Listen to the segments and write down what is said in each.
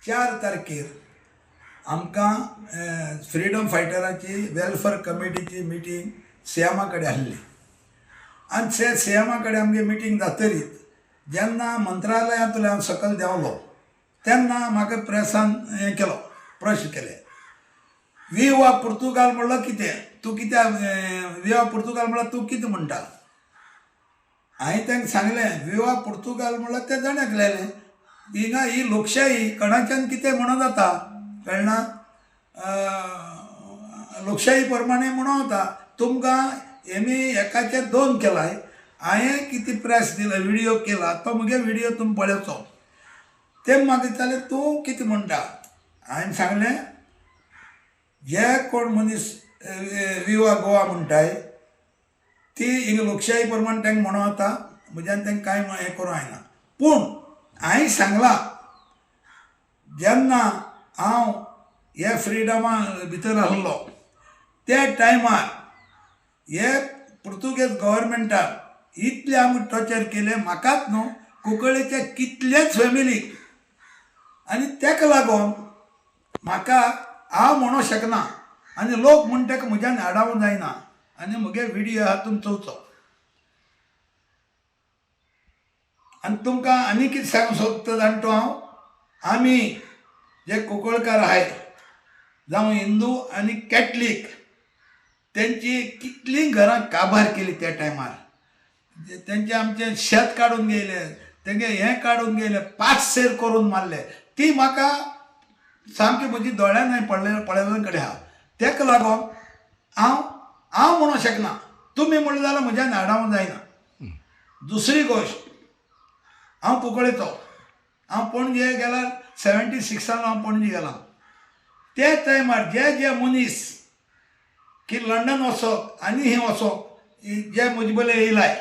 4 तारखेर आमकां freedom फायटराची welfare कमिटीची मिटींग सीएमा कडेन आसली आनी ते सीएमा कडेन आमगे मिटींग जातरीत जेन्ना मंत्रालयांतल्यान हांव सकयल देंवलो तेन्ना म्हाका प्रेसान हें केलो प्रश्न केले विवा पुर्तुगाल म्हणलो कितें तूं कित्याक विवा पुर्तुगाल म्हणल्यार तूं कितें म्हणटा हांवें तांकां सांगलें विवा पुर्तुगाल म्हणल्यार ते जाणाक लायलें हिंगा ही लोकशाही कोणाच्यान कितें म्हणून जाता कळना लोकशाही प्रमाणे म्हणून जाता तुमकां हेमी एकाचे 2 केलाय हांवें कितें प्रेस दिला व्हिडिओ केला तो मुगे व्हिडिओ तुमी पळोवचो ते म्हाका विचारलें तूं कितें म्हणटा हांवें सांगलें जे कोण मनीस विवा गोवा म्हणटाय ती हिंगा लोकशाही प्रमाणे तांकां म्हणून जाता म्हज्यान तांकां कांय हें करूं जायना पूण हांवें सांगलां जेन्ना हांव हे फ्रिडमा भितर आसलो त्या टायमार हे पुर्तुगेज गव्हर्मेंटान इतले आमकां टॉर्चर केले म्हाकाच न्हू कुंकळ्ळेच्या कितलेच फॅमिलीक आनी ताका लागून म्हाका हांव म्हणूं शकना आनी लोक म्हण ताका म्हज्यान आडावूं जायना आनी म्हगे व्हिडियो हातून चोवचो आनी तुमकां आनी कितें सांगूंक सोदता जाणटो हांव आमी जे कुंकळकार आहाय जावं हिंदू आनी कॅथलीक तेंची कितलीं घरां काबार केली त्या टायमार तेंचे आमचें शेत काडून गेले तेंगे हें काडून गेले 5 सेर करून मारले ती म्हाका सामकी म्हजी दोळ्यान हांवें पळयले कडेन आहा ताका लागून हांव म्हणूं शकना तुमी म्हणलें जाल्यार म्हज्यान आडावूं जायना दुसरी गोश्ट हांव कुंकळेचो हांव पणजे गेल्यार 76 हांव पणजे गेलां ते टायमार जे मनीस की लंडन वचप आनी हें वचप जे म्हजे बले येयलाय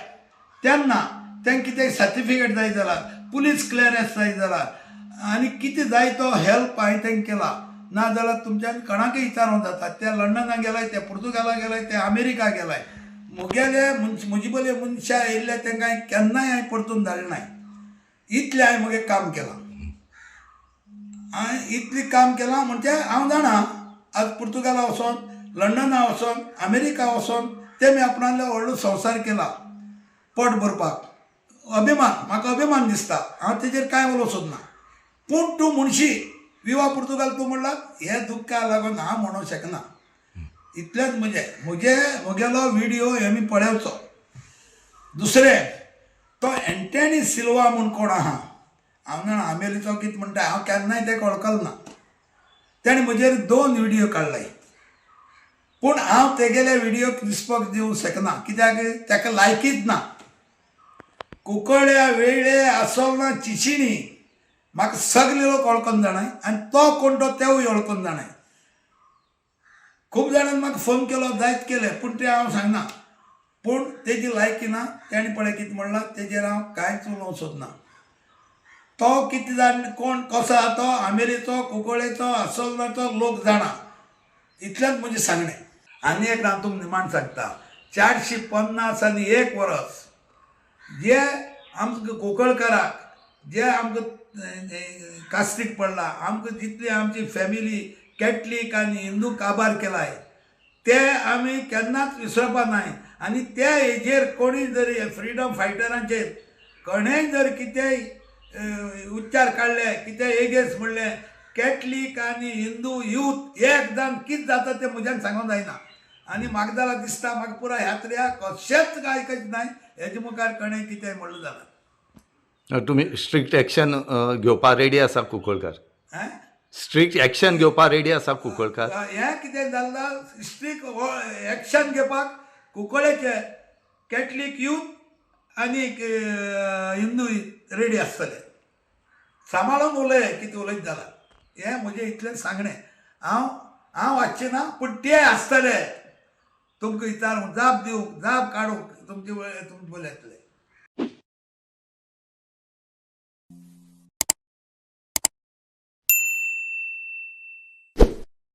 तेन्ना तांकां कितें सर्टिफिकेट जाय जाल्यार पुलीस क्लियरन्स जाय जाल्यार आनी कितें जाय तो हेल्प हांवें तांकां केला ना जाल्यार तुमच्यान कोणाकय विचारूं जाता ते लंडनाक गेलाय ते पुर्तुगालाक गेलाय ते अमेरिका गेलाय मुगेले म्हजे बले मनशां येयल्ले तांकां हांवें केन्नाय हांवें परतून धाडलें नाय इतलें हांवें मुगे काम केलां हांवें इतलें काम केलां म्हणजे हांव जाणा आज पुर्तुगाला वचोन लंडना वचोन अमेरिका वचोन ते मी आपणाले व्हडलो संवसार केला पोट भरपाक अभिमान म्हाका अभिमान दिसता हांव तेजेर कांय उलोवंक सोदना पूण तूं म्हणशी विवा पुर्तुगाल तूं म्हणलां हे दुख्खा लागून हांव म्हणूंक शकना इतलेंच म्हगेलो व्हिडिओ हे मी पळोवचो दुसरें तो एंटनी सिल्वा म्हूण कोण आहा हांव जाणा अमेरिचो कितें म्हणटा हांव केन्नाय तेका वळखलो ना ताणें म्हजेर 2 व्हिडिओ काडलाय पूण हांव तेगेले व्हिडिओक रिस्पॉन्स दिवंक शकना कित्याक ताका लायकीच ना कुंकळ्ळ्या वेळे आसोलना चिचिणी म्हाका सगळे लोक वळखून जाणाय आनी तो कोण तो तेवूय वळखून जाणाय खूब जाणांनी म्हाका फोन केलो जायत केले पूण ते हांव सांगना पूण तेजी लायकी ना तेणें पळय कितें म्हणलां तेजेर हांव कांयच उलोवंक सोदना तो कितें जाण कोण कसो आहा तो अमेरिचो कुंकळ्ळेचो आसोलनाचो लोक जाणा इतलेंच म्हजें सांगणें आनी एक हांव तुमकां निमाण सांगता 450 आनी 1 वर्स जे आमकां कुंकळकाराक जे आमकां कास्तीक पडला आमकां जितली आमची फॅमिली कॅथलीक आनी हिंदू काबार केलाय ते आमी केन्नाच विसरपा नाय आनी त्या हेजेर कोणी जर फ्रिडम फायटरांचेर कोणेंय जर कितेंय उच्चार काडले कितें एगेन्स्ट म्हणलें कॅथलीक आनी हिंदू यूथ एक जावन कितें जाता तें म्हज्यान सांगूंक जायना आनी म्हाका जाल्यार दिसता म्हाका पुराय ह्यात्र्या कशेंच आयकच नाय हेजे मुखार कोणें कितेंय म्हणलें जाल्यार तुमी स्ट्रिक्ट एक्शन घेवपा रेडी आसा कुंकळकार स्ट्रिक्ट एक्शन घेवपा रेडी आसा कुंकळकार हें कितें जाल्ला स्ट्रिक्ट एक्शन घेवपाक कुंकळ्ळेचे कॅथलीक यूथ आनी हिंदू रेडी आसतले सांबाळून उलय कितें उलयत जाल्यार हें म्हजें इतलें सांगणें हांव वाचचें ना पूण ते आसतले तुमकां विचारूंक जाप दिवंक जाप काडूंक तुमचे बळे येतले